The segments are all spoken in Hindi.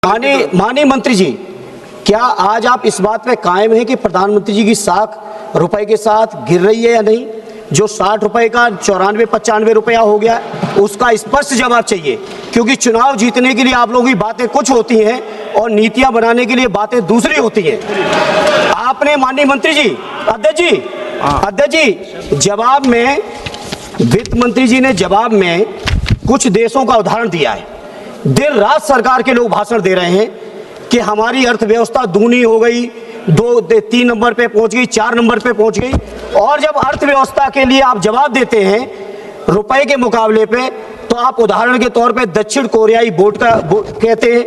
माननीय मंत्री जी, क्या आज आप इस बात पे कायम हैं कि प्रधानमंत्री जी की साख रुपए के साथ गिर रही है या नहीं? जो 60 रुपए का 94-95 रुपया हो गया, उसका स्पष्ट जवाब चाहिए, क्योंकि चुनाव जीतने के लिए आप लोगों की बातें कुछ होती हैं और नीतियां बनाने के लिए बातें दूसरी होती हैं। आपने माननीय मंत्री जी, अध्यक्ष जी, जवाब में वित्त मंत्री जी ने जवाब में कुछ देशों का उदाहरण दिया है। देर रात सरकार के लोग भाषण दे रहे हैं कि हमारी अर्थव्यवस्था दूनी हो गई, 3 नंबर पे पहुंच गई, 4 नंबर पे पहुंच गई। और जब अर्थव्यवस्था के लिए आप जवाब देते हैं रुपए के मुकाबले पे, तो आप उदाहरण के तौर पे दक्षिण कोरियाई बोट कहते हैं,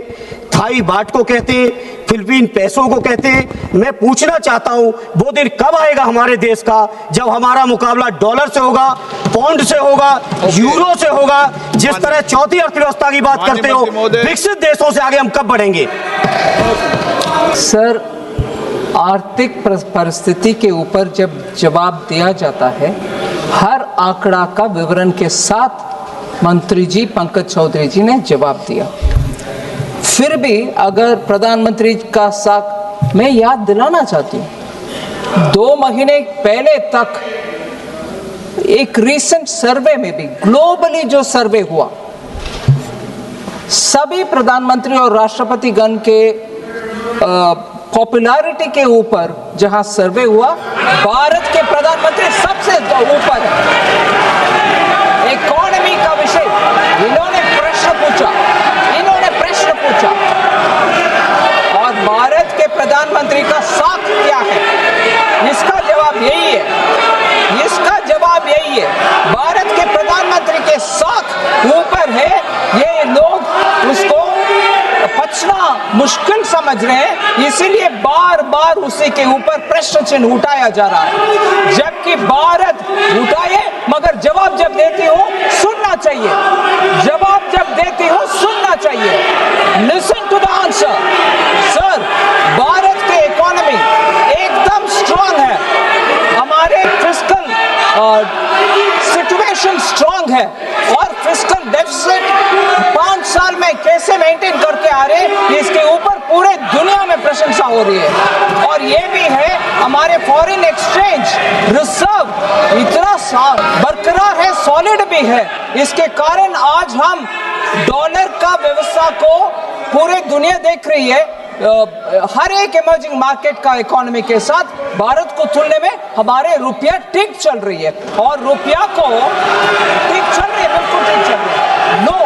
थाई बाट को कहते हैं, फिलीपीन पैसों को कहते हैं। मैं पूछना चाहता हूं, वो दिन कब आएगा हमारे देश का जब हमारा मुकाबला डॉलर से होगा, पाउंड से होगा, यूरो से होगा? जिस तरह चौथी अर्थव्यवस्था की बात करते हो, विकसित देशों से आगे हम कब बढ़ेंगे? सर, आर्थिक परिस्थिति के ऊपर जब जवाब दिया जाता है, हर आंकड़ा का विवरण के साथ मंत्री जी पंकज चौधरी जी ने जवाब दिया। फिर भी अगर प्रधानमंत्री का साख, मैं याद दिलाना चाहती हूँ, 2 महीने पहले तक एक रीसेंट सर्वे में भी, ग्लोबली जो सर्वे हुआ, सभी प्रधानमंत्री और राष्ट्रपति गण के पॉपुलैरिटी के ऊपर जहां सर्वे हुआ, भारत के प्रधानमंत्री सबसे ऊपर है। इकोनॉमी का विषय इन्होंने प्रश्न पूछा और भारत के प्रधानमंत्री का साख क्या है, इसका जवाब यही है, इसका जवाब यही है। भारत के प्रधानमंत्री के साख ऊपर है, ये लोग उसको पचना मुश्किल समझ रहे हैं, इसीलिए बार बार उसी के ऊपर प्रश्न चिन्ह उठाया जा रहा है। जबकि भारत उठाए, मगर जवाब जब देती हो सुनना चाहिए, जवाब जब देती हो सुनना चाहिए। Listen to the answer. Sir, Bharat के इकोनॉमी एकदम स्ट्रांग है, हमारे फिस्कल सिचुएशन स्ट्रांग है और फिस्कल डेफिसिट 5 साल में कैसे मेंटेन करके आ रहे हैं, इसके ऊपर पूरे दुनिया में प्रशंसा हो रही है। और ये भी है, हमारे फॉरेन एक्सचेंज रिजर्व इतना बरकरार है, सॉलिड भी है। इसके कारण आज हम डॉलर का व्यवस्था को पूरे दुनिया देख रही है। हर एक इमर्जिंग मार्केट का इकोनॉमी के साथ भारत को तुलने में हमारे रुपया ठीक चल रही है, और रुपया को ठीक चल रही है, बिल्कुल ठीक चल रही है। नो